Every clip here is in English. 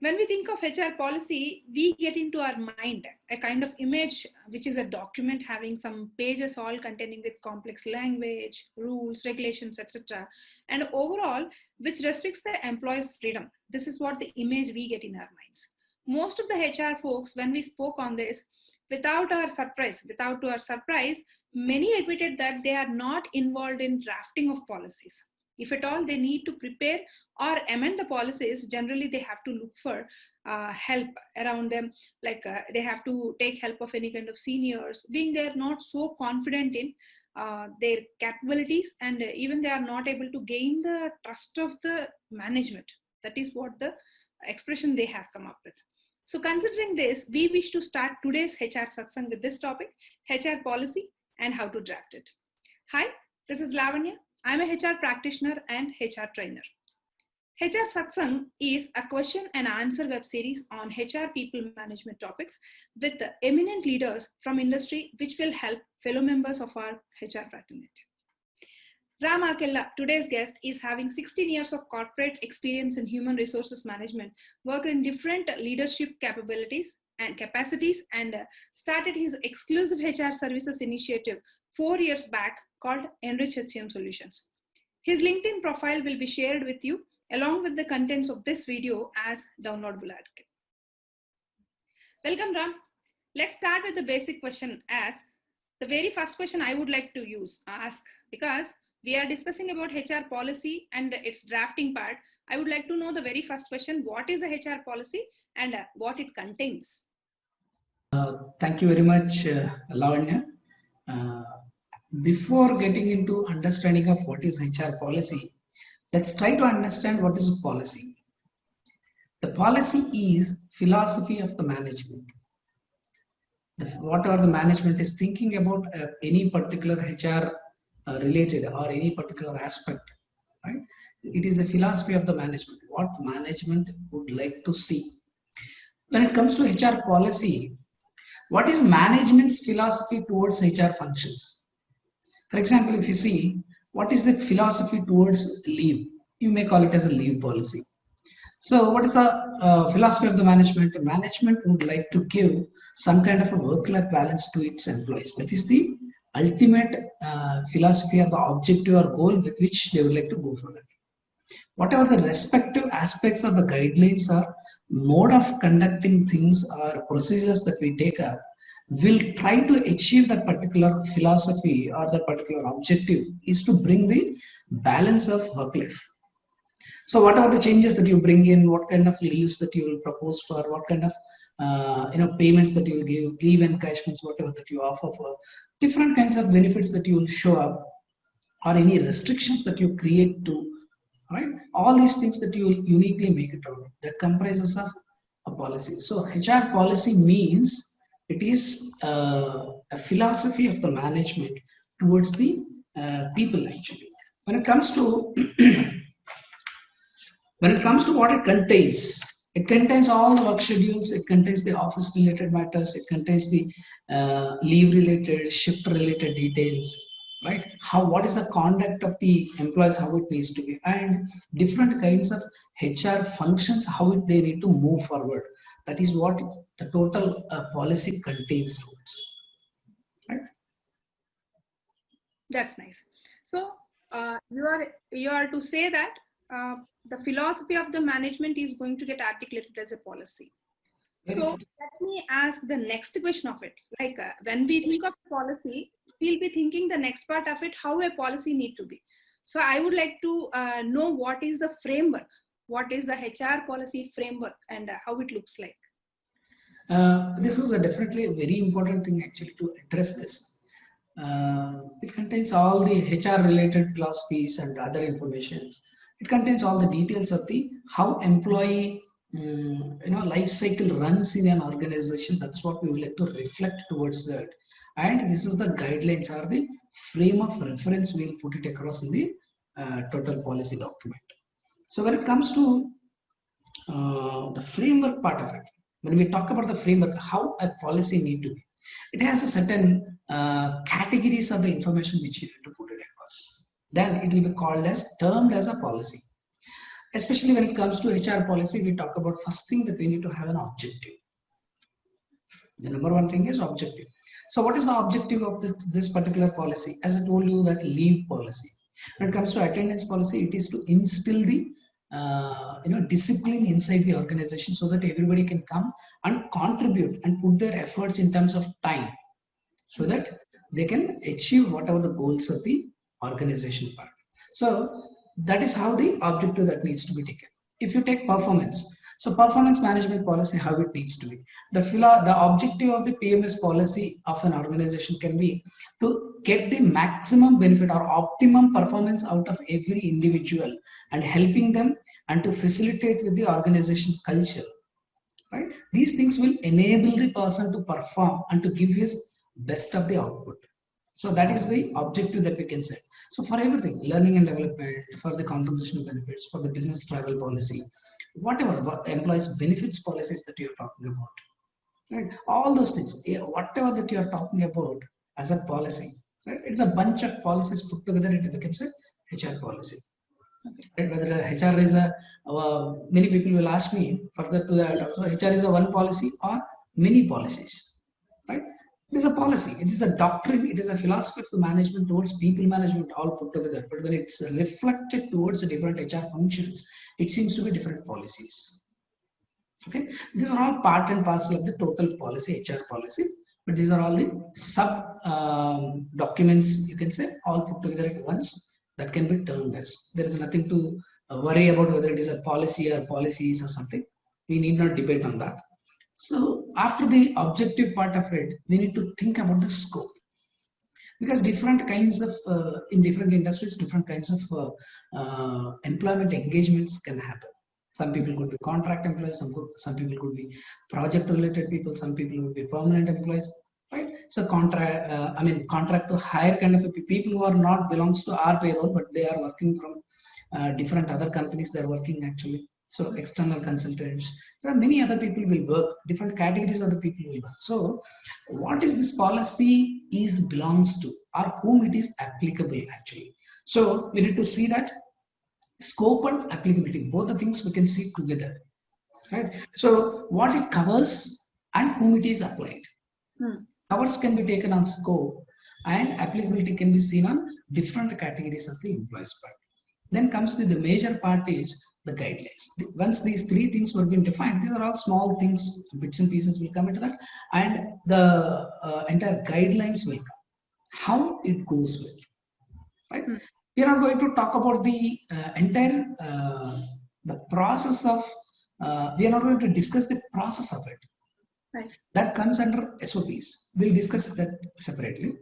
When we think of HR policy, we get into our mind a kind of image, which is a document having some pages all containing with complex language, rules, regulations, etc. And overall, which restricts the employee's freedom. This is what the image we get in our minds. Most of the HR folks, when we spoke on this, without our surprise, many admitted that they are not involved in drafting of policies. If at all they need to prepare or amend the policies, generally they have to look for help around them, like they have to take help of any kind of seniors, being they are not so confident in their capabilities, and even they are not able to gain the trust of the management. That is what the expression they have come up with. So considering this, we wish to start today's HR satsang with this topic, HR policy and how to draft it. Hi, this is Lavanya. I'm a HR practitioner and HR trainer. HR Satsang is a question and answer web series on HR people management topics with eminent leaders from industry, which will help fellow members of our HR fraternity. Ram Akella, today's guest, is having 16 years of corporate experience in human resources management, worked in different leadership capabilities and capacities, and started his exclusive HR services initiative 4 years back called Enrich HCM Solutions. His LinkedIn profile will be shared with you along with the contents of this video as downloadable article. Welcome, Ram. Let's start with the basic question as the very first question I would like to ask, because we are discussing about HR policy and its drafting part. I would like to know the very first question, what is a HR policy and what it contains? Thank you very much, Lavanya. Before getting into understanding of what is HR policy, let's try to understand what is a policy. The policy is philosophy of the management. Whatever the management is thinking about any particular HR related or any particular aspect, right? It is the philosophy of the management, what management would like to see. When it comes to HR policy, what is management's philosophy towards HR functions? For example, if you see, what is the philosophy towards leave? You may call it as a leave policy. So what is the philosophy of the management? Management would like to give some kind of a work-life balance to its employees. That is the ultimate philosophy or the objective or goal with which they would like to go for that. Whatever the respective aspects of the guidelines or mode of conducting things or procedures that we take up, will try to achieve that particular philosophy or that particular objective is to bring the balance of work life. So whatever the changes that you bring in, what kind of leaves that you will propose for, what kind of payments that you will give, leave encashments, whatever that you offer for, different kinds of benefits that you will show up, or any restrictions that you create to, right? All these things that you will uniquely make it out, that comprises of a policy. So HR policy means it is a philosophy of the management towards the people actually. When it comes to what it contains all the work schedules, it contains the office related matters, it contains the leave related, shift related details, right? What is the conduct of the employees, how it needs to be, and different kinds of HR functions, how they need to move forward. That is what the total policy contains towards, right? That's nice. So you are to say that the philosophy of the management is going to get articulated as a policy. So let me ask the next question of it. Like when we think of policy, we'll be thinking the next part of it, how a policy need to be. So I would like to know what is the framework, what is the HR policy framework, and how it looks like. This is definitely a very important thing actually to address this. It contains all the HR related philosophies and other informations. It contains all the details of the how employee life cycle runs in an organization. That's what we would like to reflect towards that. And this is the guidelines or the frame of reference we'll put it across in the total policy document. So when it comes to the framework part of it, when we talk about the framework, how a policy need to be, it has a certain categories of the information which you need to put it across. Then it will be termed as a policy. Especially when it comes to HR policy, we talk about first thing that we need to have an objective. The number one thing is objective. So what is the objective of this particular policy? As I told you, that leave policy. When it comes to attendance policy, it is to instill the discipline inside the organization so that everybody can come and contribute and put their efforts in terms of time so that they can achieve whatever the goals of the organization part. So that is how the objective that needs to be taken. If you take performance, so performance management policy, how it needs to be. The objective of the PMS policy of an organization can be to get the maximum benefit or optimum performance out of every individual and helping them and to facilitate with the organization culture. Right? These things will enable the person to perform and to give his best of the output. So that is the objective that we can set. So for everything, learning and development, for the compensation benefits, for the business travel policy, whatever employees benefits policies that you're talking about, right? All those things, whatever that you're talking about as a policy, right? It's a bunch of policies put together, it becomes a HR policy. Right? Whether HR is many people will ask me further to that also, HR is a one policy or many policies, right? It is a policy, it is a doctrine, it is a philosophy of the management towards people management all put together. But when it's reflected towards the different HR functions, it seems to be different policies. Okay, these are all part and parcel of the total policy, HR policy. But these are all the sub documents, you can say, all put together at once that can be termed as. There is nothing to worry about whether it is a policy or policies or something. We need not debate on that. So after the objective part of it, we need to think about the scope, because different kinds of in different industries, different kinds of employment engagements can happen. Some people could be contract employees, some people could be project related people, some people would be permanent employees, right? So contract to hire kind of people who are not belongs to our payroll, but they are working from different other companies. They are working actually. So external consultants, there are many other people will work, different categories of the people will work. So what is this policy belongs to, or whom it is applicable actually. So we need to see that scope and applicability, both the things we can see together, right? So what it covers and whom it is applied. Covers can be taken on scope and applicability can be seen on different categories of the employees part. Then comes the major part is the guidelines. Once these three things were being defined, these are all small things, bits and pieces will come into that, and the entire guidelines will come. How it goes with, right? We are not going to talk about the entire the process of. We are not going to discuss the process of it. Right. That comes under SOPs. We'll discuss that separately.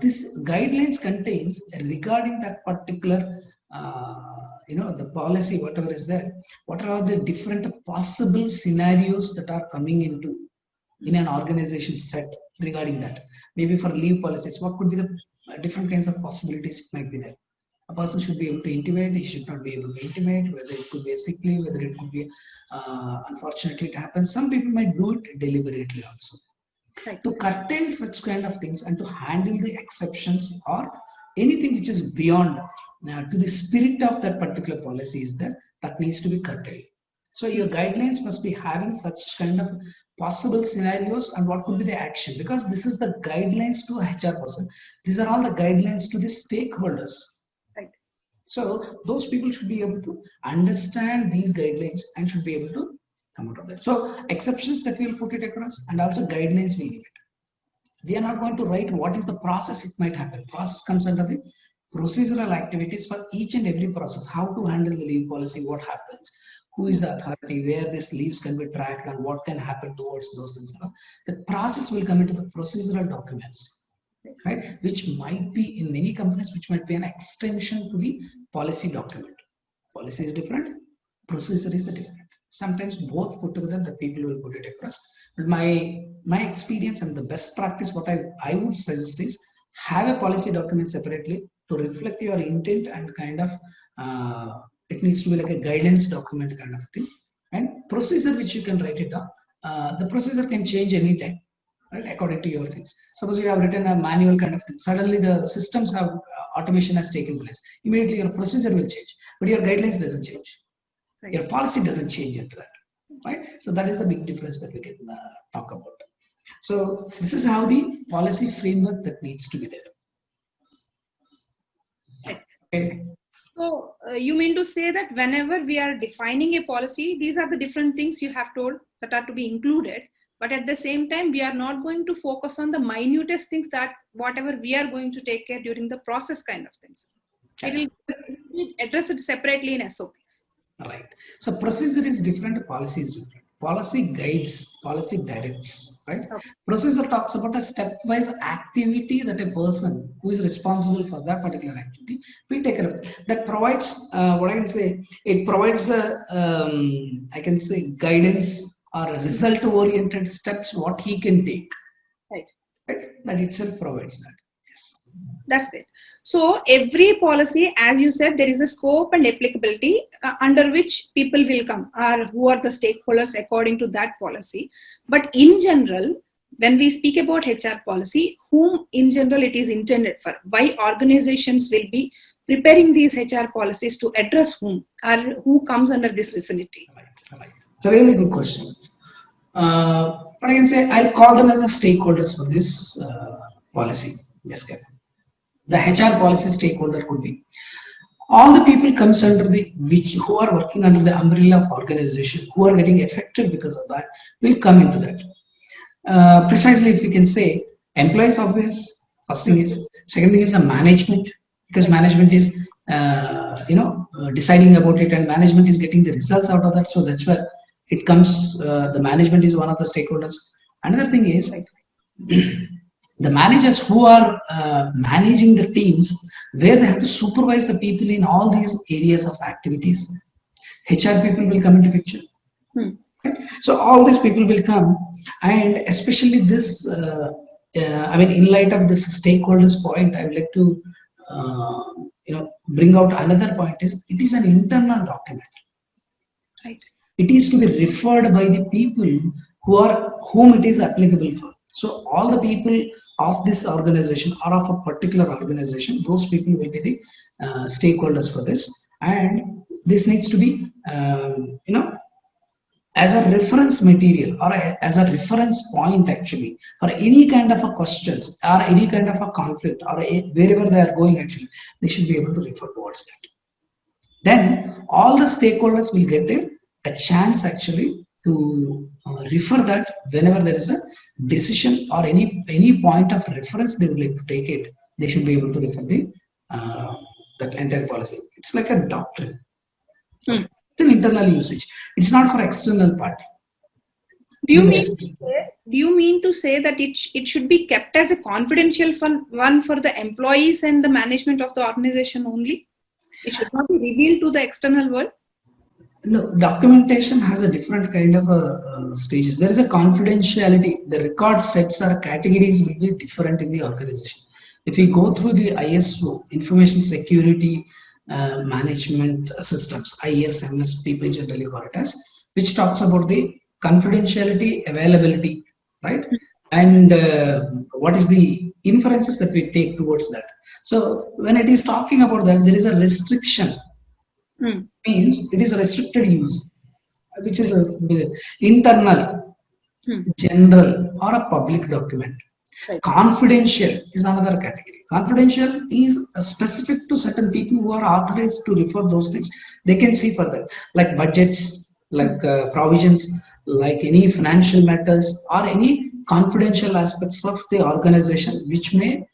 This guidelines contains regarding that particular the policy, whatever is there, what are the different possible scenarios that are coming into in an organization set regarding that. Maybe for leave policies, what could be the different kinds of possibilities might be there. A person should be able to intimate, he should not be able to intimate, whether it could be a sick leave, whether it could be unfortunately it happens. Some people might do it deliberately also. Right. To curtail such kind of things and to handle the exceptions or anything which is beyond to the spirit of that particular policy is there, that needs to be curtailed. So your guidelines must be having such kind of possible scenarios and what could be the action, because this is the guidelines to a HR person. These are all the guidelines to the stakeholders. Right. So those people should be able to understand these guidelines and should be able to come out of that. So exceptions that we'll put it across and also guidelines will give it. We are not going to write what is the process it might happen. Process comes under the procedural activities for each and every process. How to handle the leave policy, what happens, who is the authority, where these leaves can be tracked and what can happen towards those things. The process will come into the procedural documents, right? Which might be in many companies, which might be an extension to the policy document. Policy is different, procedure is different. Sometimes both put together, the people will put it across. But my experience and the best practice, what I would suggest is have a policy document separately to reflect your intent and kind of it needs to be like a guidance document kind of thing, and procedure which you can write it down. The procedure can change anytime. right? According to your things. Suppose you have written a manual kind of thing. Suddenly the systems have automation has taken place. Immediately your procedure will change, but your guidelines doesn't change. Right. Your policy doesn't change into that, right? So that is the big difference that we can talk about. So this is how the policy framework that needs to be there. Okay. So you mean to say that whenever we are defining a policy, these are the different things you have told that are to be included. But at the same time, we are not going to focus on the minutest things that whatever we are going to take care during the process kind of things. It will address it separately in SOPs. Right. So procedure is different, policy is different. Policy guides, policy directs, right? Okay. Procedure talks about a stepwise activity that a person who is responsible for that particular activity will take care of. That provides, what I can say, it provides I can say guidance or a result-oriented steps what he can take. Right. Right. That itself provides that. Yes. That's great. So every policy, as you said, there is a scope and applicability under which people will come, or who are the stakeholders according to that policy. But in general, when we speak about HR policy, whom in general it is intended for, why organizations will be preparing these HR policies to address whom, or who comes under this vicinity? Right. It's a really good question. But I can say I'll call them as the stakeholders for this policy. Yes, Kevin. The HR policy stakeholder could be all the people comes under the who are working under the umbrella of organization, who are getting affected because of that, will come into that. Precisely, if we can say employees, obvious. First thing is. Second thing is the management, because management is deciding about it, and management is getting the results out of that. So that's where it comes. The management is one of the stakeholders. Another thing is the managers who are managing the teams, where they have to supervise the people in all these areas of activities. HR people will come into picture. Right? So all these people will come, and especially this, in light of this stakeholders point, I would like to bring out another point is it is an internal document. Right. It is to be referred by the people whom it is applicable for. So all the people of this organization or of a particular organization, those people will be the stakeholders for this, and this needs to be as a reference material or as a reference point actually for any kind of a questions or any kind of a conflict or wherever they are going, actually they should be able to refer towards that. Then all the stakeholders will get a chance actually to refer that whenever there is a decision or any point of reference they would like to take it, they should be able to refer the that entire policy. It's like a doctrine. It's an internal usage. It's not for external party. Do you mean to say that it should be kept as a confidential one for the employees and the management of the organization only? It should not be revealed to the external world? No, documentation has a different kind of stages. There is a confidentiality. The record sets or categories will be different in the organization. If we go through the ISO, Information Security Management Systems, ISMS, people generally call it as, which talks about the confidentiality, availability, right? And what is the inferences that we take towards that. So when it is talking about that, there is a restriction. Means it is a restricted use, which is internal, general, or a public document. Right. Confidential is another category. Confidential is specific to certain people who are authorized to refer those things. They can see further, like budgets, like provisions, like any financial matters, or any confidential aspects of the organization, which may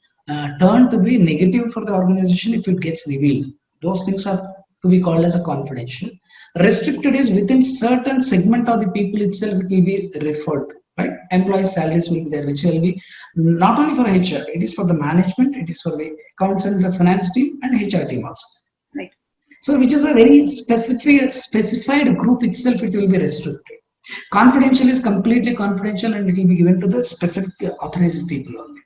turn to be negative for the organization if it gets revealed. Those things are to be called as a confidential. Restricted is within certain segment of the people itself, it will be referred to, right? Employee salaries will be there, which will be not only for HR, it is for the management, it is for the accounts and the finance team and HR team also. Right. So which is a very specified group itself, it will be restricted. Confidential is completely confidential and it will be given to the specific authorized people only.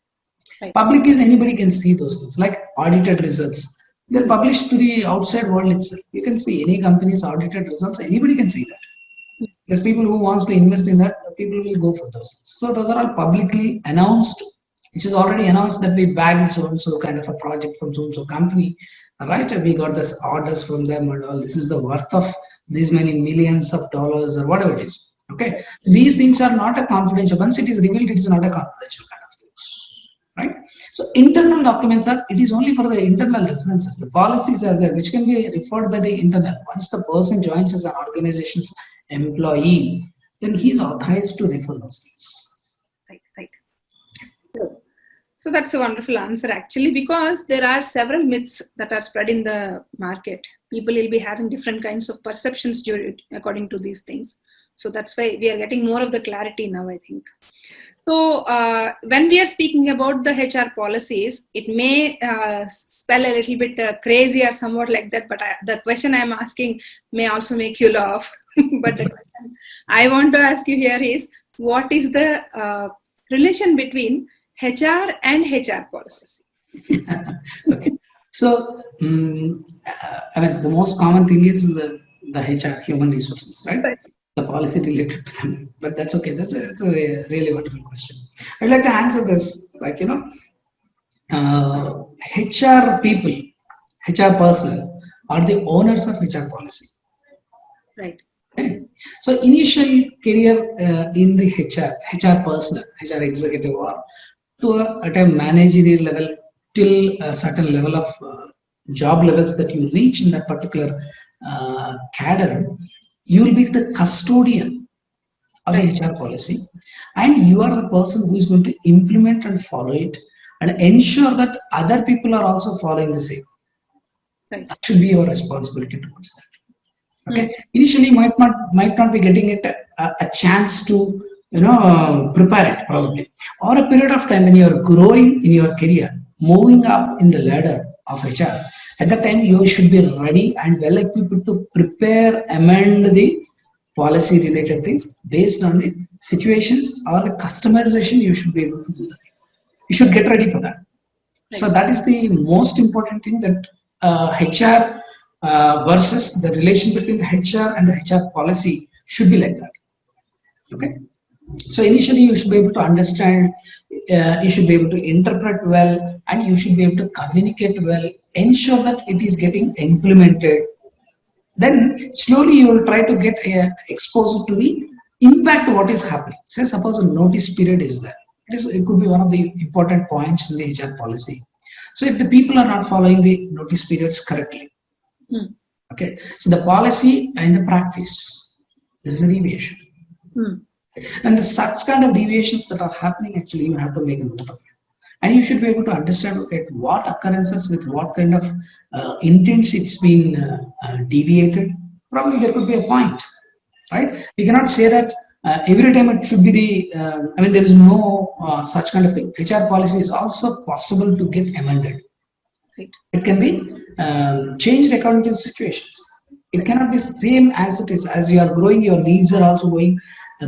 Right. Public is anybody can see those things, like audited results. They're published to the outside world itself. You can see any company's audited results, anybody can see that. Because people who wants to invest in that, people will go for those. So those are all publicly announced, which is already announced that we bagged so and so kind of a project from so and so company, right? And we got this orders from them and all. This is the worth of these many millions of dollars or whatever it is. Okay, these things are not a confidential. Once it is revealed, it is not a confidential kind of things, right? So internal documents are, it is only for the internal references. The policies are there, which can be referred by the internal. Once the person joins as an organization's employee, then he is authorized to refer those things. Right, right. So that's a wonderful answer actually, because there are several myths that are spread in the market. People will be having different kinds of perceptions according to these things. So that's why we are getting more of the clarity now, I think. So when we are speaking about the HR policies, it may spell a little bit crazy or somewhat like that, but the question I'm asking may also make you laugh. But the question I want to ask you here is, what is the relation between HR and HR policies? Okay. So, I mean, the most common thing is the HR, human resources, right? The policy related to them, but that's okay. That's a really wonderful question. I'd like to answer this, like, HR people, HR personnel are the owners of HR policy. Right. Okay. So initial career in the HR personnel, HR executive, or at a managerial level till a certain level of job levels that you reach in that particular cadre, you will be the custodian of the HR policy, and you are the person who is going to implement and follow it and ensure that other people are also following the same. Right. That should be your responsibility towards that. Okay. Initially, you might not be getting it a chance to prepare it probably, or a period of time when you are growing in your career, moving up in the ladder of HR. At that time, you should be ready and well equipped to prepare, amend the policy related things based on the situations or the customization. You should be able to do that. You should get ready for that. Right. So that is the most important thing, that HR versus the relation between the HR and the HR policy should be like that. Okay. So initially you should be able to understand, you should be able to interpret well, and you should be able to communicate well, ensure that it is getting implemented. Then slowly you will try to get exposed to the impact of what is happening. Say suppose a notice period is there. It could be one of the important points in the HR policy. So if the people are not following the notice periods correctly, okay, so the policy and the practice, there is a deviation. And the such kind of deviations that are happening, actually you have to make a note of it. And you should be able to understand, okay, what occurrences with what kind of intents it's been deviated. Probably there could be a point, right? We cannot say that every time it should be the, there is no such kind of thing. HR policy is also possible to get amended. Right. It can be changed according to situations. It cannot be same as it is. As you are growing, your needs are also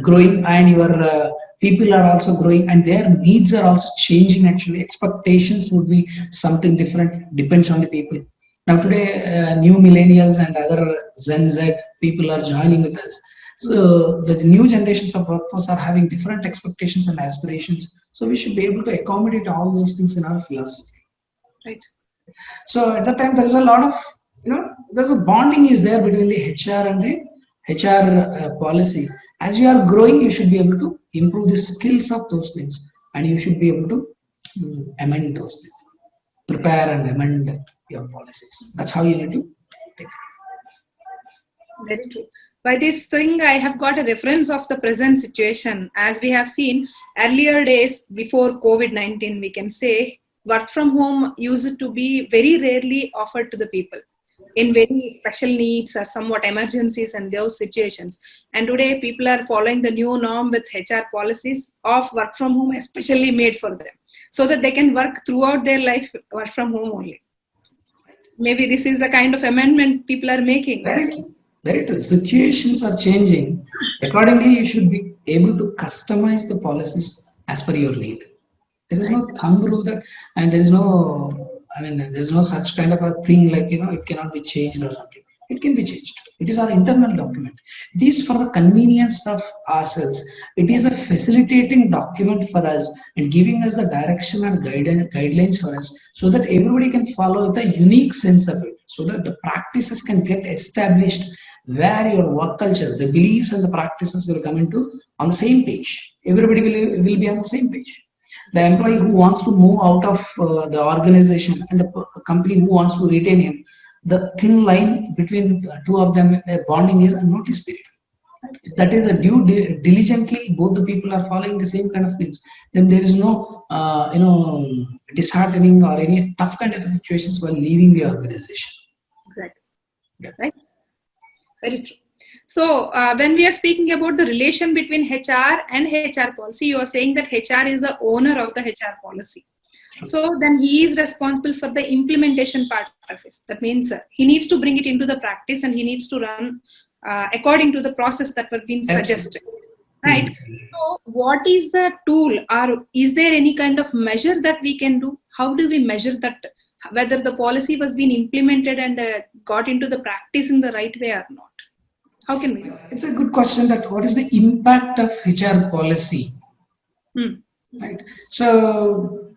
growing, and your people are also growing, and their needs are also changing. Actually, expectations would be something different, depends on the people. Now today, new millennials and other Gen Z people are joining with us. So the new generations of workforce are having different expectations and aspirations. So we should be able to accommodate all those things in our philosophy. Right. So at that time, there is a lot of, there's a bonding is there between the HR and the HR policy. As you are growing, you should be able to improve the skills of those things, and you should be able to amend those things, prepare and amend your policies. That's how you need to take it. Very true. By this thing, I have got a reference of the present situation. As we have seen earlier days before COVID-19, we can say work from home used to be very rarely offered to the people in very special needs or somewhat emergencies and those situations. And today people are following the new norm with HR policies of work from home, especially made for them, so that they can work throughout their life, work from home only. Maybe this is the kind of amendment people are making. Very true. Very true. Situations are changing. Accordingly, you should be able to customize the policies as per your need. There is no thumb rule that, and there is no, there is no such kind of a thing like, it cannot be changed or something. It can be changed. It is our internal document. It is for the convenience of ourselves. It is a facilitating document for us and giving us the direction and guidelines for us, so that everybody can follow the unique sense of it, so that the practices can get established where your work culture, the beliefs and the practices will come into on the same page. Everybody will be on the same page. The employee who wants to move out of the organization and the company who wants to retain him, the thin line between two of them, bonding is a notice period. That is a diligently, both the people are following the same kind of things. Then there is no, disheartening or any tough kind of situations while leaving the organization. Exactly. Yeah. Right. Very true. So when we are speaking about the relation between HR and HR policy, you are saying that HR is the owner of the HR policy. So then he is responsible for the implementation part of it. That means he needs to bring it into the practice and he needs to run according to the process that was being suggested. Right. So what is the tool, or is there any kind of measure that we can do? How do we measure that, whether the policy was being implemented and got into the practice in the right way or not? How can we do it? It's a good question, that what is the impact of HR policy? Right. So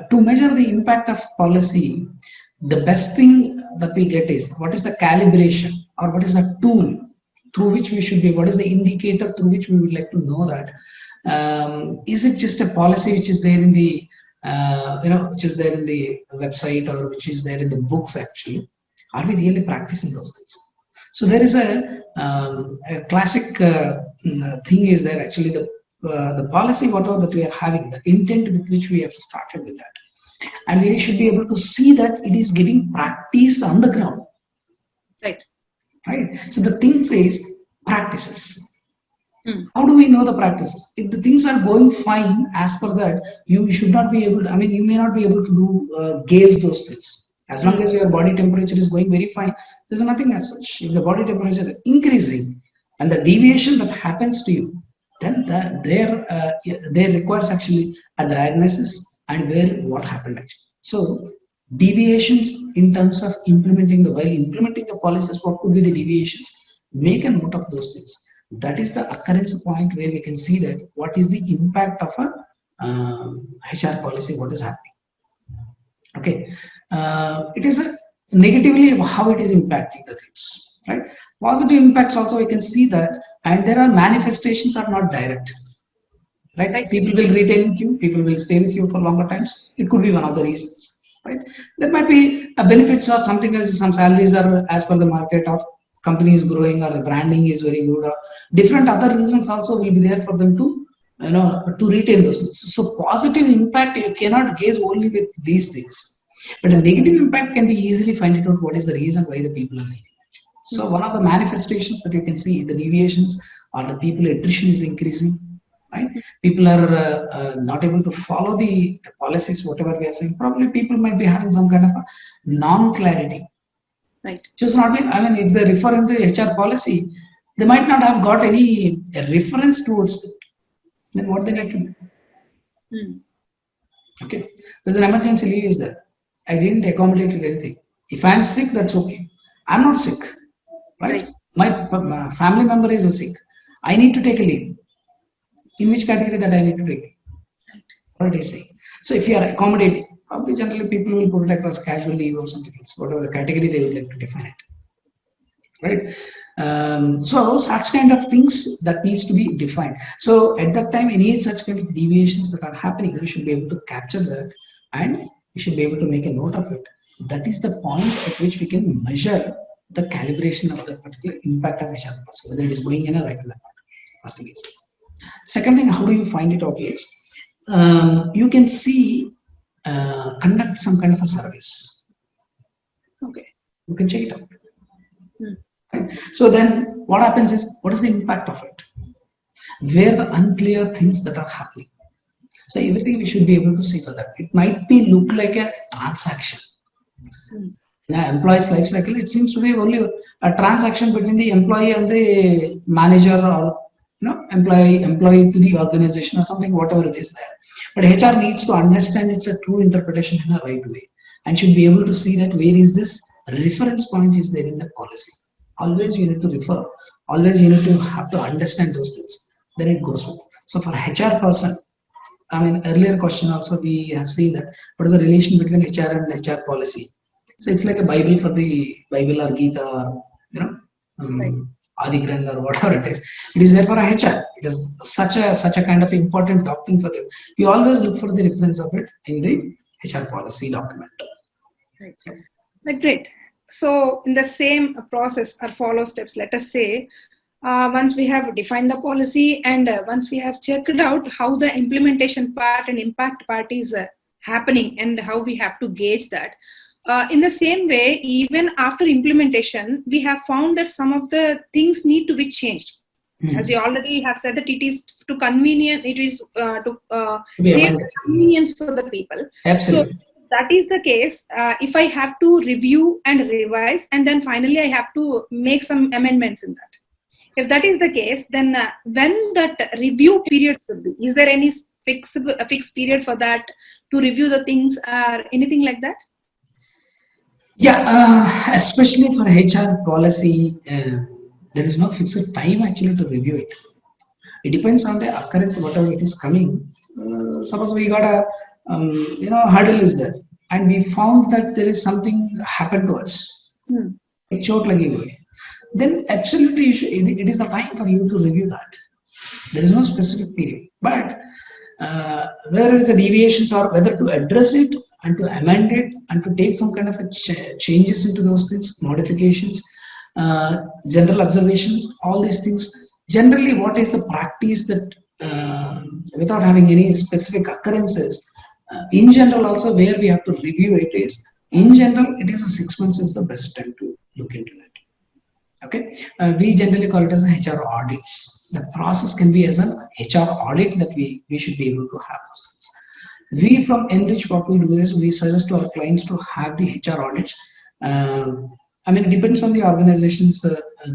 to measure the impact of policy, the best thing that we get is what is the calibration, or what is the tool through which we should be, what is the indicator through which we would like to know that, is it just a policy which is there in the which is there in the website, or which is there in the books actually? Are we really practicing those things? So there is a classic thing is there actually, the policy whatever that we are having, the intent with which we have started with that, and we should be able to see that it is getting practiced on the ground. Right. So the thing says practices. How do we know the practices? If the things are going fine as per that, you should not be able to, I mean, you may not be able to do gauge those things. As long as your body temperature is going very fine, there's nothing as such. If the body temperature is increasing and the deviation that happens to you, then there requires actually a diagnosis and where what happened actually. So deviations in terms of implementing the policies, what could be the deviations? Make a note of those things. That is the occurrence point where we can see that what is the impact of a HR policy, what is happening. Okay, it is negatively how it is impacting the things, right? Positive impacts also we can see that, and there are manifestations are not direct, right? People will retain with you, people will stay with you for longer times. It could be one of the reasons. Right? There might be a benefits or something else, some salaries are as per the market, or company is growing, or the branding is very good, or different other reasons also will be there for them to, to retain those things. So positive impact you cannot gauge only with these things, but a negative impact can be easily find it out what is the reason why the people are leaving. So one of the manifestations that you can see, the deviations, or the people attrition is increasing. Right? People are not able to follow the policies, whatever we are saying. Probably people might be having some kind of a non-clarity. Right. Just not been, I mean, if they refer into the HR policy, they might not have got any reference towards it. Then what they need to do? Okay. There's an emergency leave is there. I didn't accommodate it anything. If I'm sick, that's okay. I'm not sick. Right? My family member is sick. I need to take a leave. In which category that I need to take it? What it is saying. So if you are accommodating, probably generally people will put it across casual leave or something else, whatever the category they would like to define it. Right? So such kind of things that needs to be defined. So at that time, any such kind of deviations that are happening, you should be able to capture that, and you should be able to make a note of it. That is the point at which we can measure the calibration of the particular impact of HR policy, whether it is going in a right or left. First thing is. Second thing, how do you find it out is, you can see, conduct some kind of a service. Okay, you can check it out. Right? So then what happens is, what is the impact of it? Where the unclear things that are happening. So everything we should be able to see for that. It might be look like a transaction. In an employee's life cycle, it seems to be only a transaction between the employee and the manager, or employee to the organization, or something, whatever it is there. But HR needs to understand it's a true interpretation in a right way, and should be able to see that where is this reference point is there in the policy. Always you need to refer. Always you need to have to understand those things. Then it goes well. So for HR person, I mean, earlier question also we have seen that what is the relation between HR and HR policy? So it's like a Bible for the Bible or Gita or Right. Adi Granth or whatever it is. It is there for a HR. It is such a kind of important document for them. You always look for the reference of it in the HR policy document. Right. But great. So in the same process or follow steps, let us say, once we have defined the policy and once we have checked out how the implementation part and impact part is happening and how we have to gauge that. In the same way, even after implementation, we have found that some of the things need to be changed. As we already have said that it is to convenient, it is to create convenience for the people. Absolutely. So that is the case. If I have to review and revise, and then finally I have to make some amendments in that. If that is the case, then when that review period should be? Is there any fixed period for that to review the things or anything like that? Yeah, especially for HR policy, there is no fixed time actually to review it. It depends on the occurrence, whatever it is coming. Suppose we got a hurdle is there, and we found that there is something happened to us. Chot lagi hui. Then absolutely it is the time for you to review that. There is no specific period, but whether it's a deviations or whether to address it and to amend it and to take some kind of a changes into those things, modifications, general observations, all these things. Generally, what is the practice that without having any specific occurrences, in general also where we have to review it is, in general, it is a 6 months is the best time to look into that. Okay, we generally call it as HR audits. The process can be as an HR audit that we should be able to have those things. We from Enrich, what we do is we suggest to our clients to have the HR audits. I mean, it depends on the organization's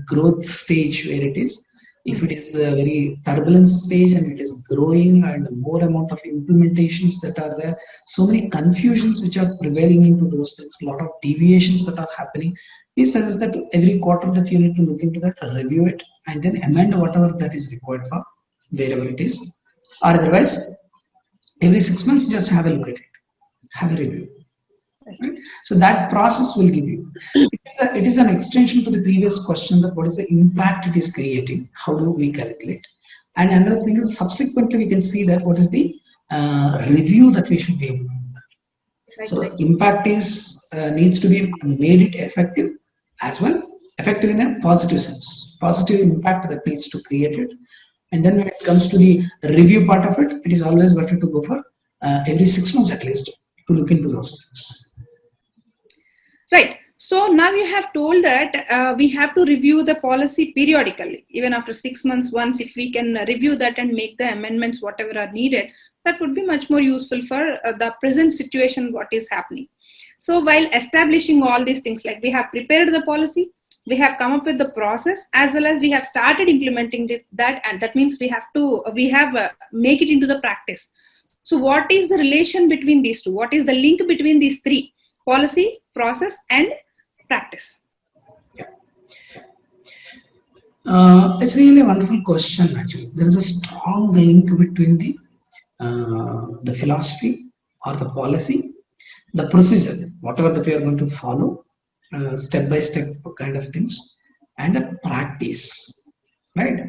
growth stage where it is. If it is a very turbulent stage and it is growing and more amount of implementations that are there, so many confusions which are prevailing into those things, a lot of deviations that are happening. We suggest that every quarter that you need to look into that, review it, and then amend whatever that is required for wherever it is. Or otherwise, every 6 months, just have a look at it, have a review. Right? So that process will give you. It is an extension to the previous question that what is the impact it is creating, how do we calculate, and another thing is subsequently we can see that what is the review that we should be able to do that. Right, so impact is needs to be made it effective as well, effective in a positive sense, positive impact that needs to create it. And then when it comes to the review part of it, it is always better to go for every 6 months at least to look into those things. Right. So now you have told that we have to review the policy periodically, even after 6 months once. If we can review that and make the amendments, whatever are needed, that would be much more useful for the present situation, what is happening. So while establishing all these things, like we have prepared the policy, we have come up with the process, as well as we have started implementing that, and that means we have make it into the practice. So what is the relation between these two? What is the link between these three? Policy, process, and practice. Yeah. It's really a wonderful question. Actually, there is a strong link between the philosophy or the policy, the procedure, whatever that we are going to follow, step by step kind of things, and the practice. Right?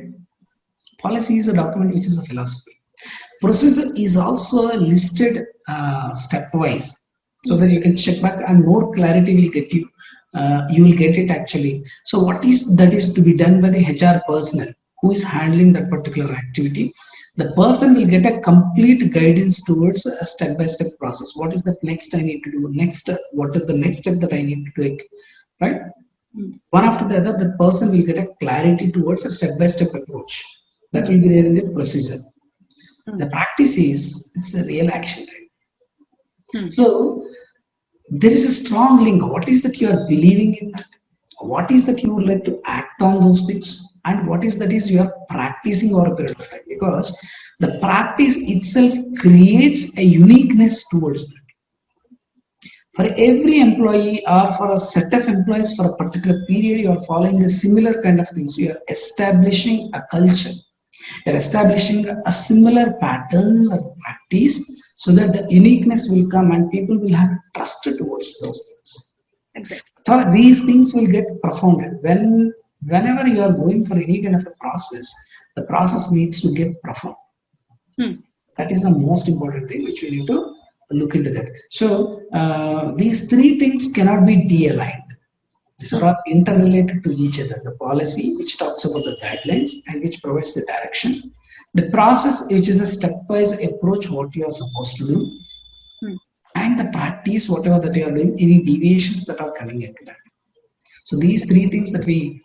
Policy is a document which is a philosophy. Procedure is also listed stepwise, so that you can check back and more clarity will get you. You will get it actually. So what is that is to be done by the HR personnel who is handling that particular activity. The person will get a complete guidance towards a step-by-step process. What is the next I need to do? Next, what is the next step that I need to take? Right? One after the other, the person will get a clarity towards a step-by-step approach. That will be there in the procedure. The practice is it's a real action. Right? So there is a strong link. What is that you are believing in that? What is that you would like to act on those things? And what is that is you are practicing over a period of time? Because the practice itself creates a uniqueness towards that. For every employee or for a set of employees for a particular period, you are following a similar kind of things. You are establishing a culture. You are establishing a similar patterns or practice so that the uniqueness will come and people will have trust towards those things. Exactly. So these things will get profounded. Whenever you are going for any kind of a process, the process needs to get profound. That is the most important thing which we need to look into that. So these three things cannot be de-aligned. These are all interrelated to each other. The policy, which talks about the guidelines and which provides the direction. The process, which is a stepwise approach, what you are supposed to do. And the practice, whatever that you are doing, any deviations that are coming into that. So these three things that we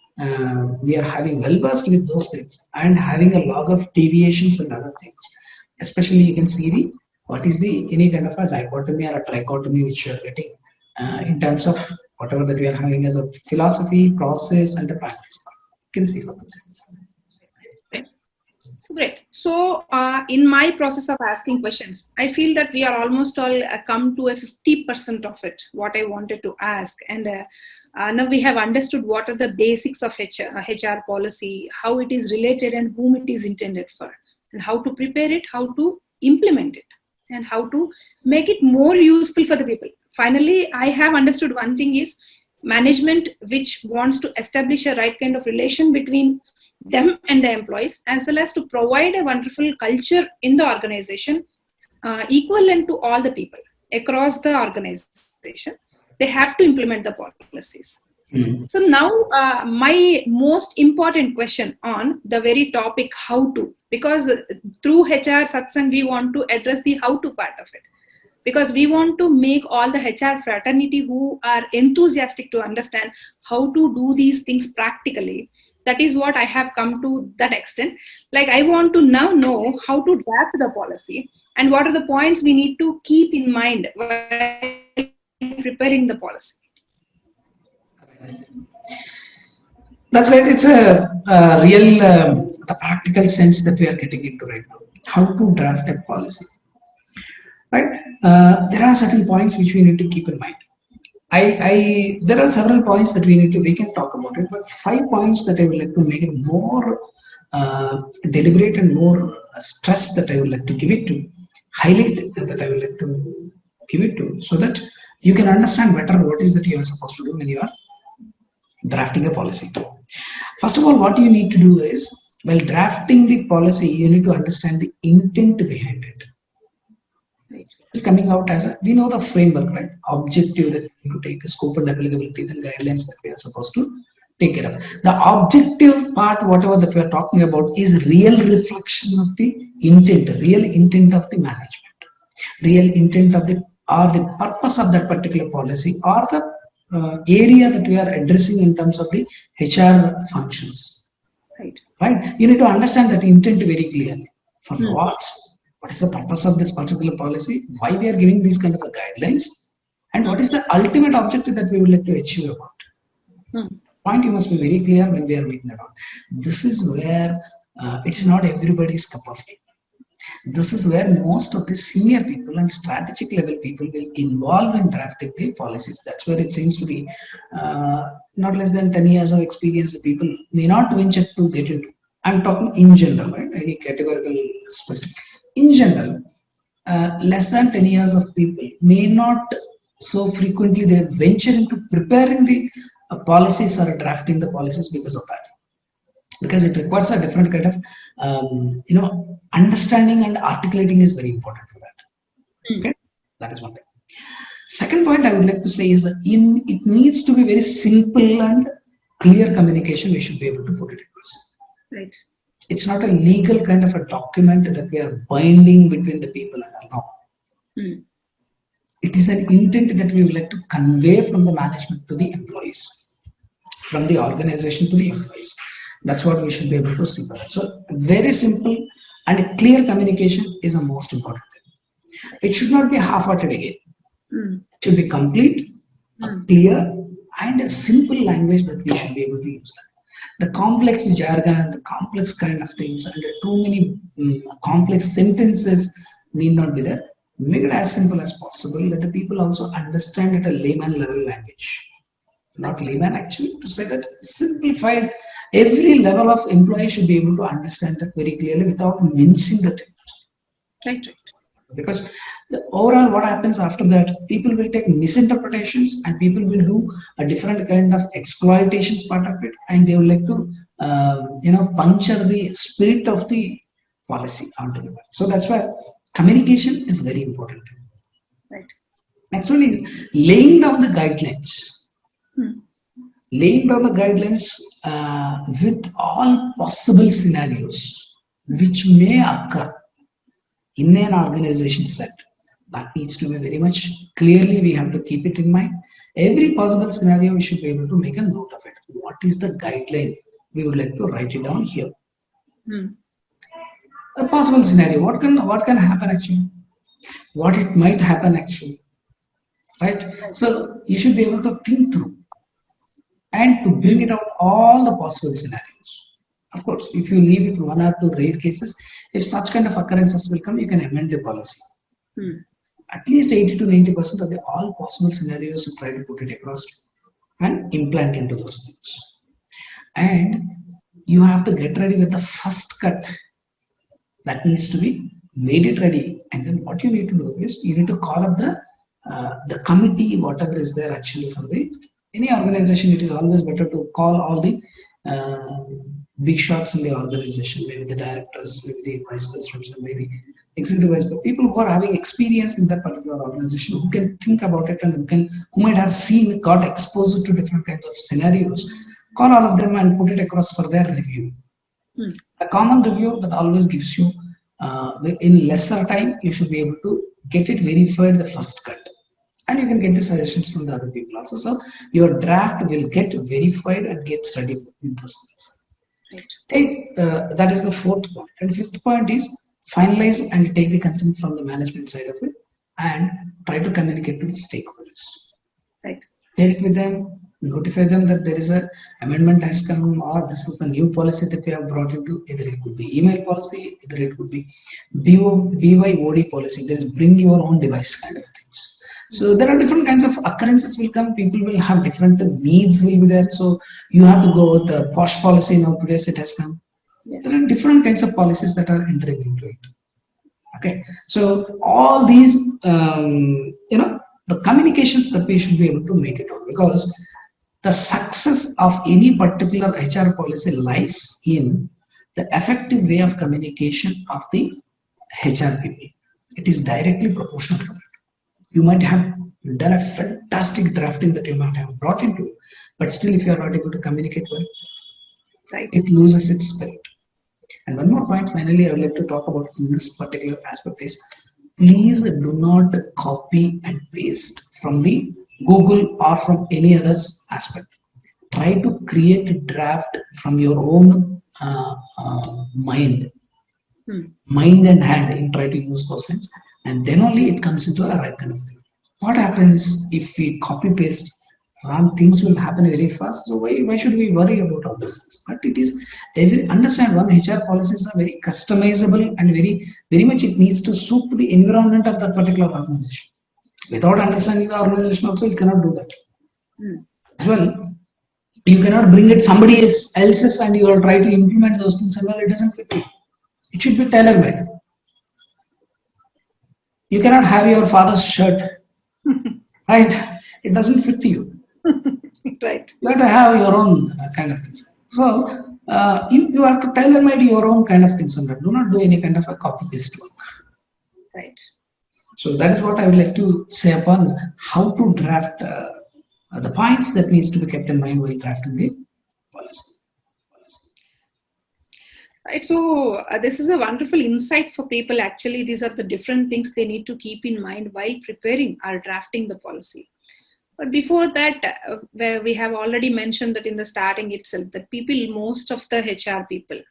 are having well versed with those things and having a log of deviations and other things. Especially you can see what is the any kind of a dichotomy or a trichotomy which you are getting in terms of whatever that we are having as a philosophy, process, and the practice. You can see for those things. Great. So in my process of asking questions, I feel that we are almost all come to a 50% of it, what I wanted to ask. And now we have understood what are the basics of HR policy, how it is related and whom it is intended for, and how to prepare it, how to implement it, and how to make it more useful for the people. Finally, I have understood one thing is management which wants to establish a right kind of relation between them and the employees, as well as to provide a wonderful culture in the organization, equivalent to all the people across the organization. They have to implement the policies. So now my most important question on the very topic, how to, because through HR Satsang, we want to address the how to part of it. Because we want to make all the HR fraternity who are enthusiastic to understand how to do these things practically. That is what I have come to that extent. Like I want to now know how to draft the policy and what are the points we need to keep in mind while preparing the policy. That's right. It's a real, the practical sense that we are getting into right now. How to draft a policy. Right? There are certain points which we need to keep in mind. There are several points that we can talk about it, but 5 points that I would like to make it more deliberate and more stress that I would like to give it to, highlight that I would like to give it to, so that you can understand better what is that you are supposed to do when you are drafting a policy. First of all, what you need to do is, while drafting the policy, you need to understand the intent behind it. It's coming out as we know the framework, right? Objective that we need to take, a scope and applicability, then guidelines that we are supposed to take care of. The objective part, whatever that we are talking about, is real reflection of the intent, real intent of the management, real intent of the purpose of that particular policy or the area that we are addressing in terms of the HR functions. Right? You need to understand that intent very clearly. For what? What is the purpose of this particular policy? Why we are giving these kind of guidelines? And what is the ultimate objective that we would like to achieve about? Point you must be very clear when we are making that out. This is where it's not everybody's cup of tea. This is where most of the senior people and strategic level people will involve in drafting the policies. That's where it seems to be not less than 10 years of experience people may not venture to get into. I'm talking in general, right? Any categorical specific. In general, less than 10 years of people may not so frequently they venture into preparing the policies or drafting the policies because of that. Because it requires a different kind of, understanding and articulating is very important for that. Okay, that is one thing. Second point I would like to say is it needs to be very simple and clear communication. We should be able to put it across. Right. It's not a legal kind of a document that we are binding between the people and all. No. It is an intent that we would like to convey from the management to the employees, from the organization to the employees. That's what we should be able to see. So very simple and clear communication is the most important thing. It should not be half-hearted again. It should be complete, clear, and a simple language that we should be able to use. The complex jargon, the complex kind of things, and too many complex sentences need not be there. Make it as simple as possible. Let the people also understand at a layman level language. Not layman actually, to say that simplified, every level of employee should be able to understand that very clearly without mincing the thing. Right. Because the overall what happens after that, people will take misinterpretations and people will do a different kind of exploitations part of it, and they will like to puncture the spirit of the policy altogether. So that's why communication is very important. Right. Next one is laying down the guidelines. Laying down the guidelines with all possible scenarios which may occur in an organization set. That needs to be very much clearly, we have to keep it in mind. Every possible scenario, we should be able to make a note of it. What is the guideline? We would like to write it down here. A possible scenario, what can happen actually? What it might happen actually, right? So you should be able to think through and to bring it out all the possible scenarios. Of course, if you leave it one or two rare cases, if such kind of occurrences will come, you can amend the policy. At least 80 to 90% of the all possible scenarios, you try to put it across and implant into those things. And you have to get ready with the first cut that needs to be made it ready. And then what you need to do is you need to call up the committee, whatever is there actually for any organization. It is always better to call all the big shots in the organization, maybe the directors, maybe the vice presidents, maybe executive vice president, people who are having experience in that particular organization, who can think about it and who might have got exposed to different kinds of scenarios. Call all of them and put it across for their review. A common review that always gives you in lesser time, you should be able to get it verified the first cut. And you can get the suggestions from the other people also. So your draft will get verified and gets ready with those things. That is the fourth point. And fifth point is finalize and take the consent from the management side of it and try to communicate to the stakeholders. Right. Share it with them, notify them that there is a amendment has come, or this is the new policy that we have brought into. Either it could be email policy, either it could be BYOD policy. There is bring your own device kind of things. So there are different kinds of occurrences will come. People will have different needs will be there. So you have to go with the POSH policy now. Today's it has come. Yes. There are different kinds of policies that are entering into it. Okay. So all these, the communications that we should be able to make it out, because the success of any particular HR policy lies in the effective way of communication of the HR people. It is directly proportional to that. You might have done a fantastic drafting that you might have brought into, but still if you are not able to communicate well, right, it loses its spirit. And one more point, finally, I would like to talk about in this particular aspect is, please do not copy and paste from the Google or from any other aspect. Try to create a draft from your own mind and hand. You try to use those things, and then only it comes into a right kind of thing. What happens if we copy paste? Things will happen very fast. So why should we worry about all these things? But it is understand one, HR policies are very customizable and very much it needs to suit the environment of that particular organization. Without understanding the organization also, you cannot do that. As well, you cannot bring it somebody else's and you will try to implement those things, and well, it doesn't fit you. It should be tailor-made. You cannot have your father's shirt, right? It doesn't fit you. Right. You have to have your own kind of things. So you have to tailor-made your own kind of things on that. Do not do any kind of a copy-paste work. Right. So that is what I would like to say upon how to draft the points that needs to be kept in mind while drafting the policy. Right. So this is a wonderful insight for people. Actually, these are the different things they need to keep in mind while preparing or drafting the policy. But before that, where we have already mentioned that in the starting itself, that most of the HR people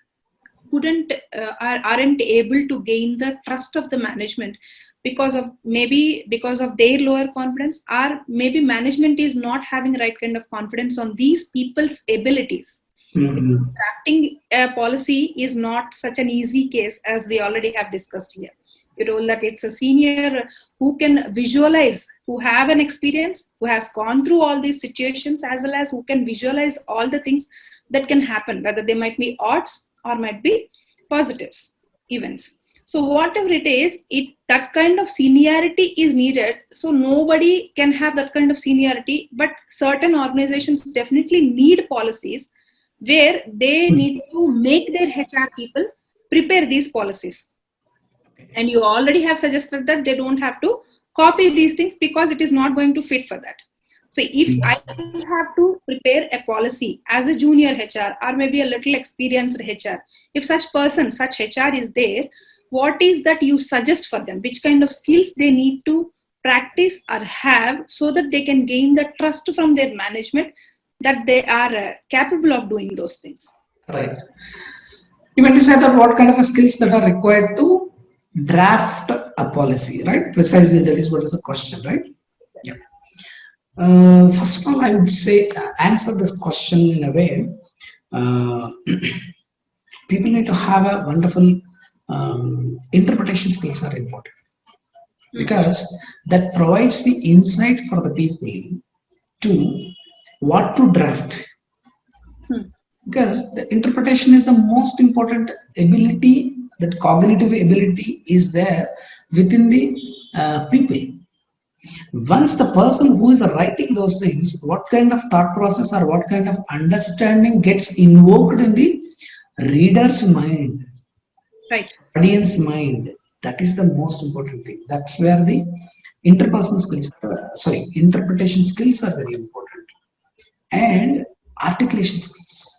aren't able to gain the trust of the management because of their lower confidence, or maybe management is not having right kind of confidence on these people's abilities. Because drafting a policy is not such an easy case, as we already have discussed here. You told that it's a senior who can visualize, who have an experience, who has gone through all these situations, as well as who can visualize all the things that can happen, whether they might be odds or might be positives events. So whatever it is, that kind of seniority is needed. So nobody can have that kind of seniority, but certain organizations definitely need policies where they need to make their HR people prepare these policies. And you already have suggested that they don't have to copy these things because it is not going to fit for that. So if I have to prepare a policy as a junior HR or maybe a little experienced HR, if such HR is there, what is that you suggest for them? Which kind of skills they need to practice or have so that they can gain the trust from their management that they are capable of doing those things? Right. You meant to say that what kind of skills that are required to draft a policy, right? Precisely, that is what is the question, right? Yeah. First of all, I would say answer this question in a way. People need to have a wonderful interpretation skills are important, because that provides the insight for the people to what to draft. Because the interpretation is the most important ability, that cognitive ability is there within the people. Once the person who is writing those things, what kind of thought process or what kind of understanding gets invoked in the reader's mind, right, audience mind, that is the most important thing. That's where the interpersonal skills, interpretation skills are very important, and articulation skills,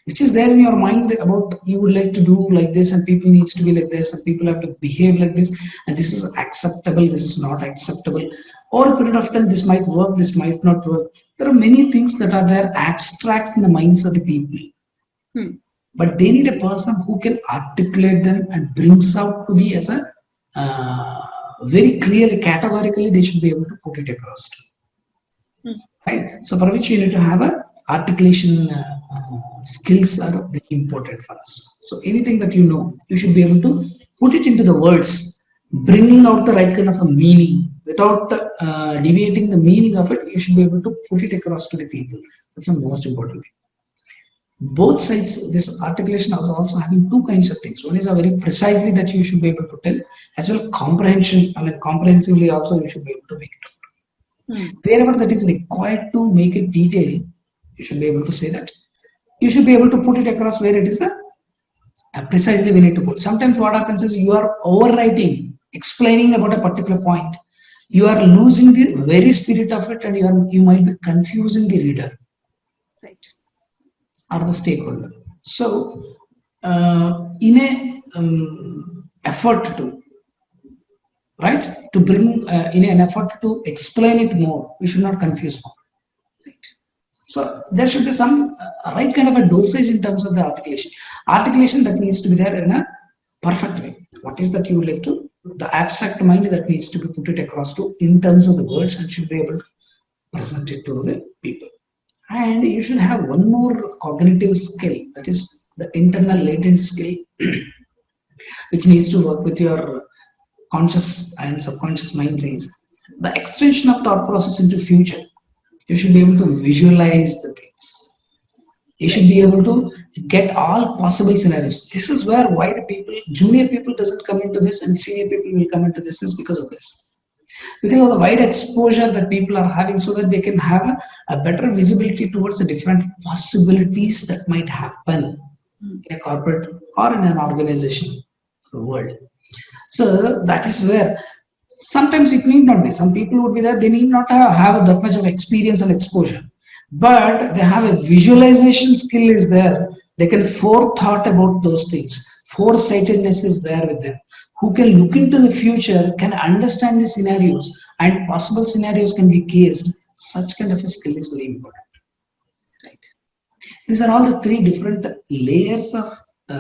which is there in your mind about you would like to do like this and people needs to be like this and people have to behave like this and this is acceptable, this is not acceptable. Over a period of time, this might work, this might not work. There are many things that are there abstract in the minds of the people. But they need a person who can articulate them and brings out to be as a very clearly, categorically, they should be able to put it across. Right? So for which you need to have a articulation skills are very important for us. So anything that you know, you should be able to put it into the words, bringing out the right kind of a meaning without deviating the meaning of it. You should be able to put it across to the people. That's the most important thing. Both sides, this articulation is also having two kinds of things. One is a very precisely that you should be able to tell, as well comprehension. I mean, comprehensively also you should be able to make it out. Wherever that is required to make it detailed, you should be able to say that. You should be able to put it across where it is precisely we need to put. Sometimes what happens is you are overwriting, explaining about a particular point. You are losing the very spirit of it, and you might be confusing the reader. Right. Or the stakeholder. So, in a effort to, right, to bring, in an effort to explain it more, we should not confuse more. Right. So there should be some right kind of a dosage in terms of the articulation. Articulation that needs to be there in a perfect way. What is that you would like to, the abstract mind that needs to be put it across to in terms of the words, and should be able to present it to the people. And you should have one more cognitive skill, that is the internal latent skill, which needs to work with your conscious and subconscious minds, is the extension of thought process into future. You should be able to visualize the things. You should be able to get all possible scenarios. This is why the people, junior people doesn't come into this and senior people will come into this, is because of this. Because of the wide exposure that people are having, so that they can have a better visibility towards the different possibilities that might happen in a corporate or in an organization world. So that is where sometimes it need not be. Some people would be there, they need not have that much of experience and exposure, but they have a visualization skill is there. They can forethought about those things. Foresightedness is there with them, who can look into the future, can understand the scenarios, and possible scenarios can be cased. Such kind of a skill is very important. Right. These are all the three different layers of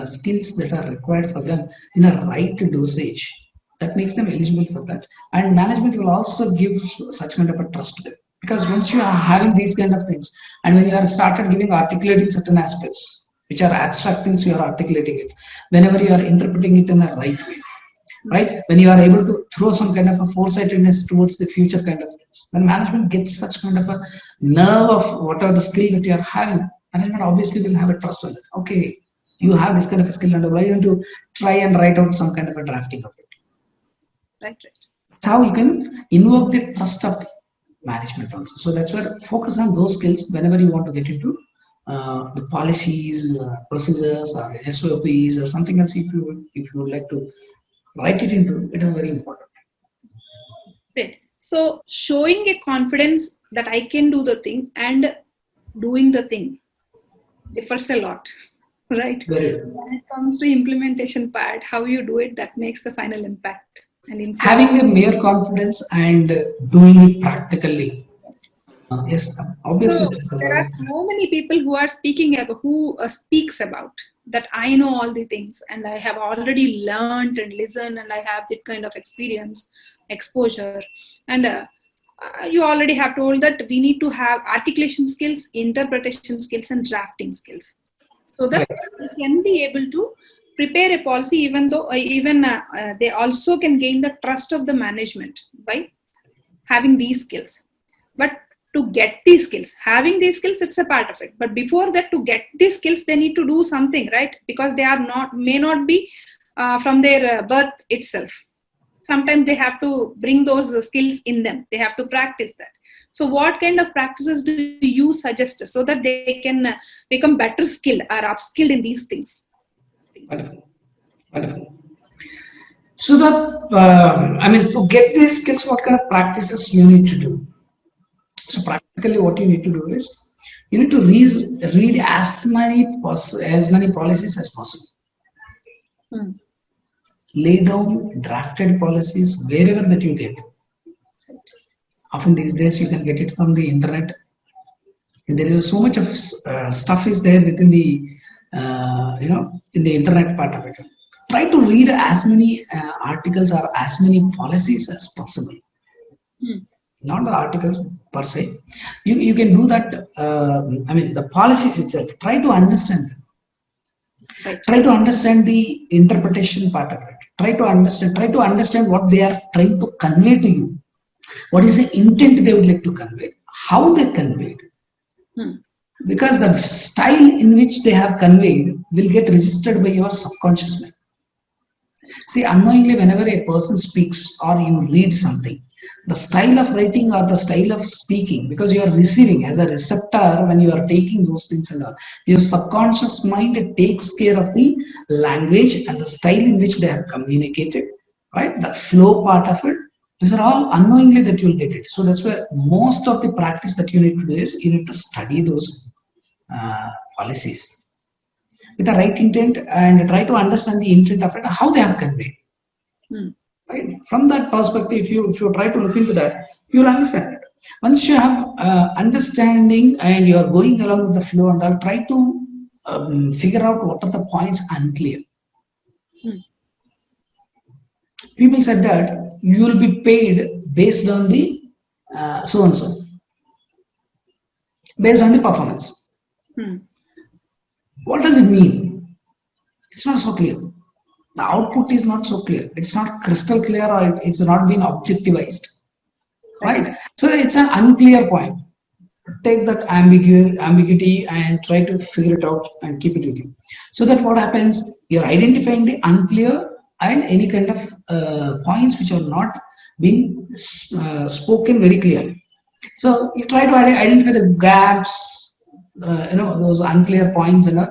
skills that are required for them in a right dosage that makes them eligible for that. And management will also give such kind of a trust to them. Because once you are having these kind of things, and when you are started articulating certain aspects, which are abstract things, you are articulating it. Whenever you are interpreting it in a right way, right? When you are able to throw some kind of a foresightedness towards the future kind of things. When management gets such kind of a nerve of whatever the skill that you are having, management obviously will have a trust on it. Okay, you have this kind of a skill, and why don't you try and write out some kind of a drafting of it? Right, right. That's how you can invoke the trust of the management also. So that's where focus on those skills whenever you want to get into the policies, procedures, or SOPs, or something else. If you would like to write it into, it is very important. Great. So showing a confidence that I can do the thing and doing the thing differs a lot, right? Very good. When it comes to implementation part, how you do it, that makes the final impact and influence. Having a mere confidence and doing it practically. Yes. Yes, obviously. So there are so many people who are speaking about, who speaks about that I know all the things and I have already learned and listened and I have that kind of experience, exposure, and you already have told that we need to have articulation skills, interpretation skills, and drafting skills, so that we can be able to prepare a policy, even though they also can gain the trust of the management by having these skills. But to get these skills, having these skills, it's a part of it. But before that, to get these skills, they need to do something, right? Because they are may not be from their birth itself. Sometimes they have to bring those skills in them. They have to practice that. So what kind of practices do you suggest so that they can become better skilled or upskilled in these things? Wonderful. Wonderful. So to get these skills, what kind of practices you need to do? So practically what you need to do is, you need to read as many policies as possible. Lay down drafted policies wherever that you get. Often these days you can get it from the internet. There is so much of stuff is there within the in the internet part of it. Try to read as many articles or as many policies as possible. Not the articles per se. You can do that. The policies itself. Try to understand them. Right. Try to understand the interpretation part of it. Try to understand what they are trying to convey to you. What is the intent they would like to convey? How they conveyed. Because the style in which they have conveyed will get registered by your subconscious mind. See, unknowingly, whenever a person speaks or you read something, the style of writing or the style of speaking, because you are receiving as a receptor, when you are taking those things and all, your subconscious mind takes care of the language and the style in which they have communicated, right? That flow part of it, these are all unknowingly that you will get it. So that's where most of the practice that you need to do is, you need to study those policies with the right intent and try to understand the intent of it, how they have conveyed. Right? From that perspective, if you try to look into that, you will understand it. Once you have understanding and you are going along with the flow, and I'll try to figure out what are the points unclear. People said that you will be paid based on the so and so, based on the performance. What does it mean? It's not so clear. The output is not so clear. It's not crystal clear, or it's not been objectivized. Right? So it's an unclear point. Take that ambiguity and try to figure it out and keep it with you. So that what happens, you're identifying the unclear and any kind of points which are not being spoken very clearly. So you try to identify the gaps, those unclear points, and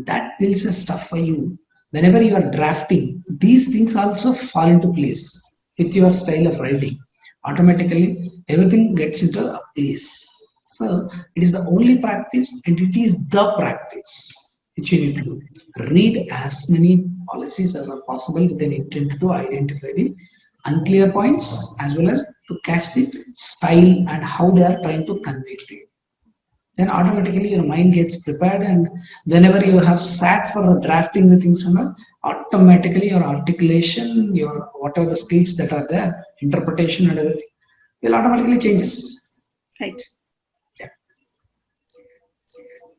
that builds a stuff for you. Whenever you are drafting, these things also fall into place with your style of writing. Automatically, everything gets into a place. So it is the only practice, and it is the practice which you need to do. Read as many policies as possible with an intent to identify the unclear points as well as to catch the style and how they are trying to convey to you. Then automatically your mind gets prepared, and whenever you have sat for drafting the things, automatically your articulation, your whatever the skills that are there, interpretation and everything, will automatically changes. Right. Yeah.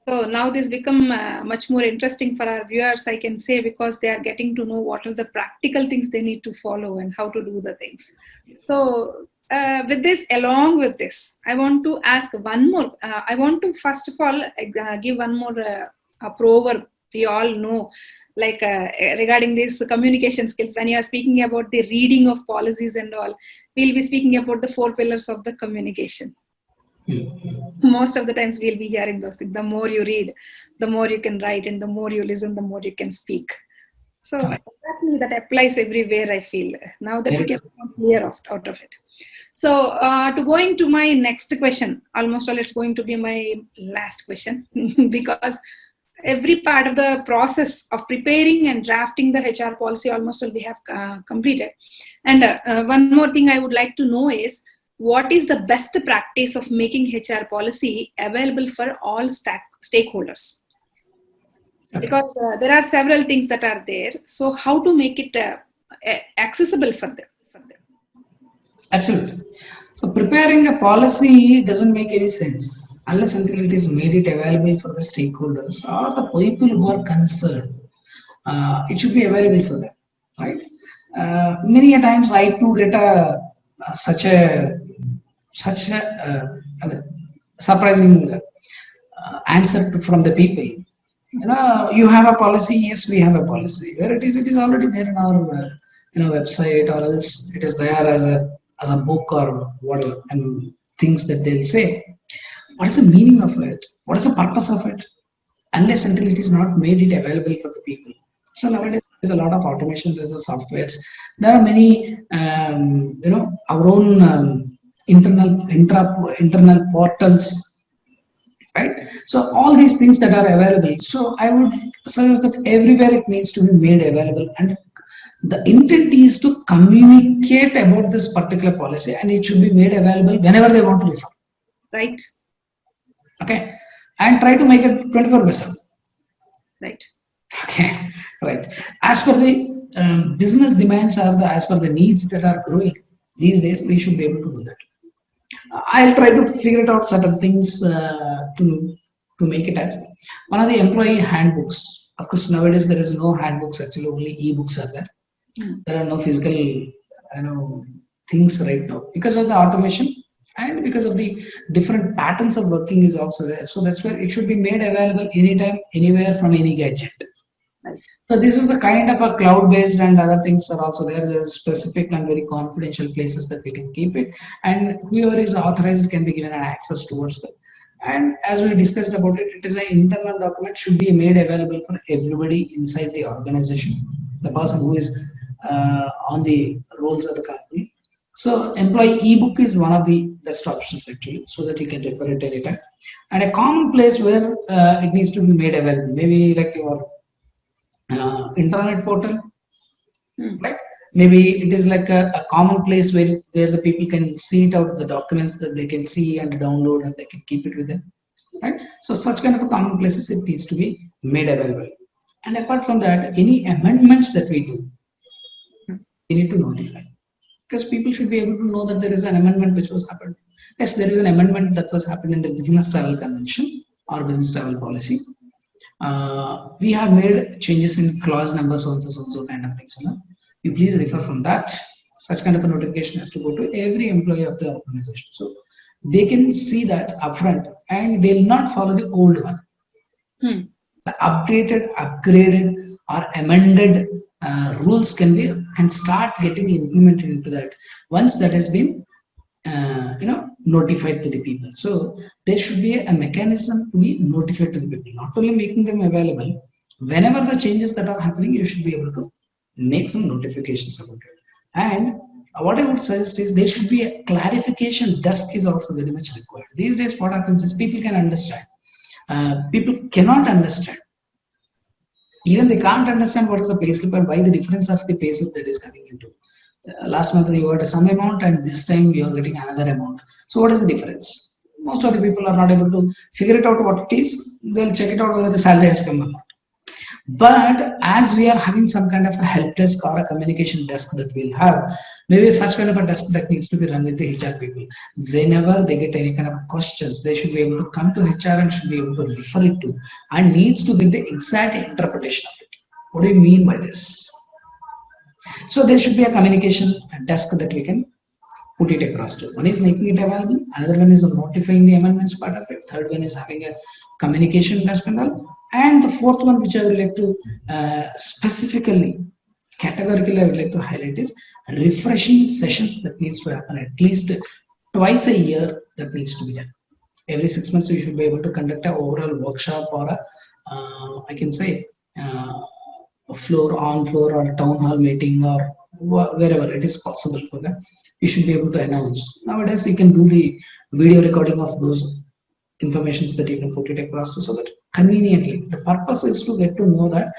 So now this become much more interesting for our viewers, I can say, because they are getting to know what are the practical things they need to follow and how to do the things. So with this, along with this, I want to ask one more. I want to first of all give one more a proverb we all know, like regarding this communication skills. When you are speaking about the reading of policies and all, we'll be speaking about the 4 pillars of the communication. Most of the times we'll be hearing those things. The more you read, the more you can write, and the more you listen, the more you can speak. So exactly that applies everywhere, I feel. Now that we get clear out of it. So to going to my next question, almost all it's going to be my last question because every part of the process of preparing and drafting the HR policy almost all we have completed. And one more thing I would like to know is, what is the best practice of making HR policy available for all stakeholders? Because there are several things that are there. So how to make it accessible for them? Absolutely. So preparing a policy doesn't make any sense unless until it is made it available for the stakeholders or the people who are concerned. It should be available for them, right? Many a times I too get such a surprising answer from the people. You have a policy. Yes, we have a policy. Where it is already there in our website, or else it is there as a book or whatever, and things that they'll say. What is the meaning of it? What is the purpose of it? Unless until it is not made it available for the people. So nowadays there's a lot of automation. There's a softwares. There are many our own internal portals, right? So all these things that are available. So I would suggest that everywhere it needs to be made available, and the intent is to communicate about this particular policy, and it should be made available whenever they want to refer. Right. Okay. And try to make it 24/7. Right. Okay. Right. As per the business demands or as per the needs that are growing these days, we should be able to do that. I'll try to figure it out certain things to make it as one of the employee handbooks. Of course, nowadays there is no handbooks. Actually, only e-books are there. There are no physical, things right now because of the automation and because of the different patterns of working is also there. So that's where it should be made available anytime, anywhere, from any gadget. Right. So this is a kind of a cloud-based, and other things are also there. There are specific and very confidential places that we can keep it, and whoever is authorized can be given an access towards them. And as we discussed about it, it is an internal document, should be made available for everybody inside the organization, the person who is on the roles of the company. So employee ebook is one of the best options actually, so that you can refer it anytime. And a common place where it needs to be made available, maybe like your internet portal, right? Maybe it is like a common place where the people can see it out, the documents that they can see and download, and they can keep it with them, right? So such kind of a common places, it needs to be made available. And apart from that, any amendments that we do, we need to notify, because people should be able to know that there is an amendment which was happened. Yes, there is an amendment that was happened in the business travel convention or business travel policy. We have made changes in clause number so and so kind of things. You please refer from that. Such kind of a notification has to go to every employee of the organization, so they can see that upfront, and they'll not follow the old one. The updated, upgraded, or amended rules can start getting implemented into that once that has been notified to the people. So there should be a mechanism to be notified to the people, not only making them available. Whenever the changes that are happening, you should be able to make some notifications about it. And what I would suggest is there should be a clarification desk is also very much required. These days what happens is people can understand. People cannot understand. Even they can't understand what is the payslip and why the difference of the payslip that is coming into. Last month you got some amount, and this time you are getting another amount. So what is the difference? Most of the people are not able to figure it out what it is. They'll check it out whether the salary has come or not. But as we are having some kind of a help desk or a communication desk that we'll have, maybe such kind of a desk that needs to be run with the HR people. Whenever they get any kind of questions, they should be able to come to HR and should be able to refer it to, and needs to get the exact interpretation of it. What do you mean by this? So there should be a communication desk that we can put it across to. One is making it available, another one is notifying the amendments part of it, third one is having a communication desk and all, and the fourth one which I would like to specifically, categorically I would like to highlight is refreshing sessions that needs to happen at least twice a year, that needs to be done. Every 6 months we should be able to conduct a overall workshop or a, I can say, a floor on floor or a town hall meeting or wherever it is possible for them, you should be able to announce. Nowadays you can do the video recording of those informations that you can put it across, so that conveniently the purpose is to get to know that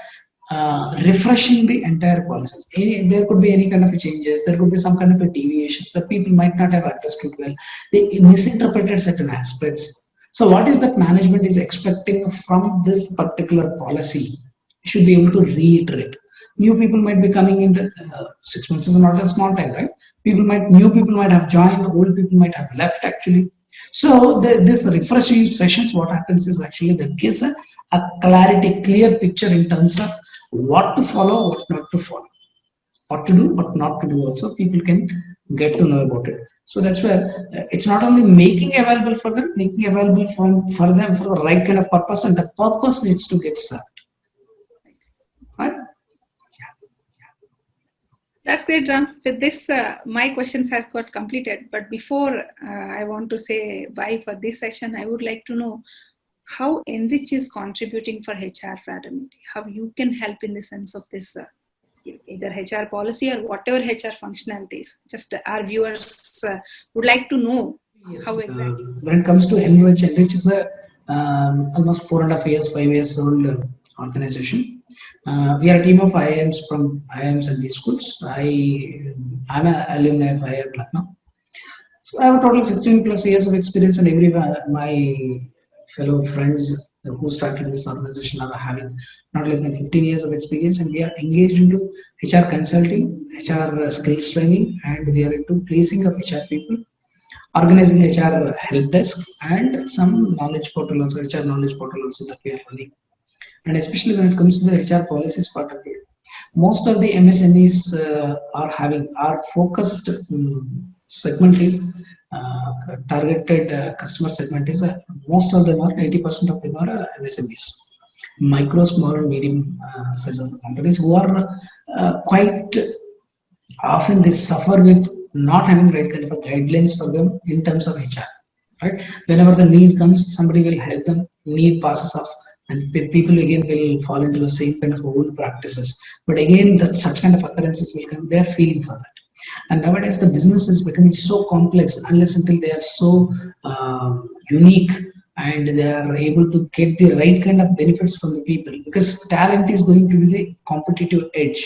refreshing the entire policies. There could be any kind of changes, there could be some kind of a deviations that people might not have understood well, they misinterpreted certain aspects. So what is that management is expecting from this particular policy, should be able to reiterate. New people might be coming in. 6 months is not a small time, right? New people might have joined, old people might have left actually. So this refreshing sessions, what happens is actually that gives a clarity, clear picture in terms of what to follow, what not to follow, what to do, what not to do. Also, people can get to know about it. So that's where it's not only making available for them, making available for them for the right kind of purpose, and the purpose needs to get served. Right? That's great, Ram. With this, my questions has got completed. But before I want to say bye for this session, I would like to know how Enrich is contributing for HR fraternity. How you can help in the sense of this, either HR policy or whatever HR functionalities. Just our viewers would like to know how exactly. When it comes to Enrich is a almost 4.5 years, 5 years old organization. We are a team of IIMs from IIMs and B schools. I'm an alumni of IIM Lucknow. So I have a total 16 plus years of experience, and every my fellow friends who started this organization are having not less than 15 years of experience, and we are engaged into HR consulting, HR skills training, and we are into placing of HR people, organizing HR help desk, and some knowledge portal also, HR knowledge portal also that we are running. And especially when it comes to the HR policies part of it, most of the MSMEs are focused segment is targeted customer segment is most of them are 80% of them are MSMEs, micro, small, and medium size of the companies, who are quite often they suffer with not having right kind of a guidelines for them in terms of HR. Right? Whenever the need comes, somebody will help them. Need passes off, and people again will fall into the same kind of old practices. But again, that such kind of occurrences will come. They are feeling for that. And nowadays, the business is becoming so complex unless until they are so unique and they are able to get the right kind of benefits from the people. Because talent is going to be the competitive edge.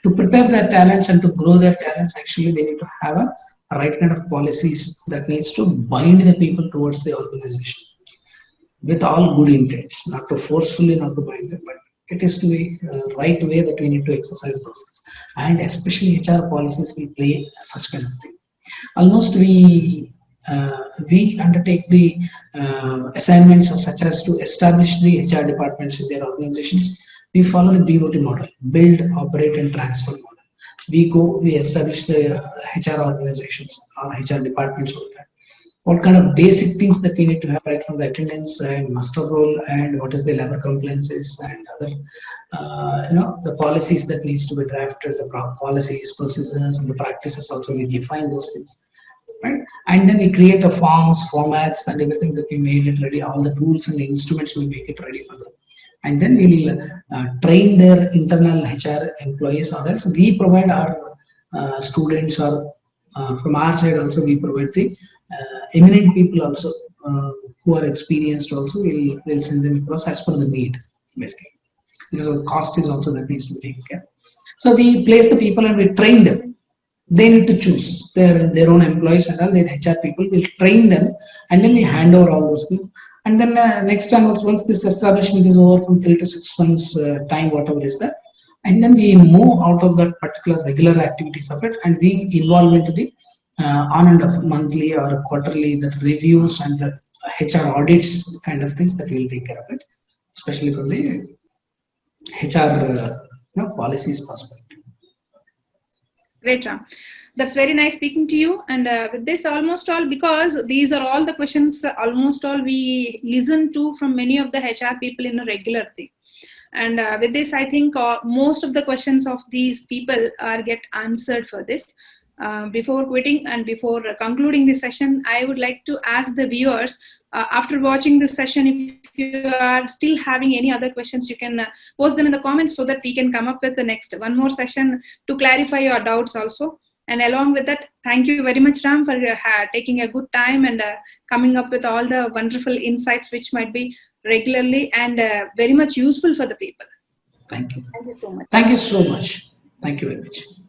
To prepare their talents and to grow their talents, actually, they need to have a right kind of policies that needs to bind the people towards the organization with all good intents, not to forcefully, not to bind them, but it is to be right way that we need to exercise those things. And especially HR policies will play such kind of thing. Almost we undertake the assignments such as to establish the HR departments in their organizations. We follow the BOT model, build, operate, and transfer model. We establish the HR organizations or HR departments with that. What kind of basic things that we need to have, right from the attendance and muster roll, and what is the labor compliances and other the policies that needs to be drafted, the policies, procedures, and the practices also, we define those things, right? And then we create a forms, formats, and everything that we made it ready, all the tools and the instruments, we make it ready for them. And then we'll train their internal HR employees, or else we provide our students, or from our side also we provide the eminent people also who are experienced also. We'll send them across as per the need, basically, because our cost is also that needs to be taken care. So we place the people and we train them. they need to choose their own employees and all. Their HR people will train them, and then we hand over all those things. And then next onwards, once this establishment is over from 3 to 6 months time, whatever is that, and then we move out of that particular regular activities of it, and we involve into the on and off monthly or quarterly that reviews and the HR audits kind of things that we'll take care of it, especially from the HR policies perspective. Great, Ram. That's very nice speaking to you. And with this, almost all, because these are all the questions, almost all we listen to from many of the HR people in a regular thing. And with this, I think most of the questions of these people get answered for this. Before quitting and before concluding this session, I would like to ask the viewers, after watching this session, if you are still having any other questions, you can post them in the comments so that we can come up with the next one more session to clarify your doubts also. And along with that, thank you very much, Ram, for taking a good time and coming up with all the wonderful insights which might be regularly and very much useful for the people. Thank you. Thank you so much. Thank you so much. Thank you very much.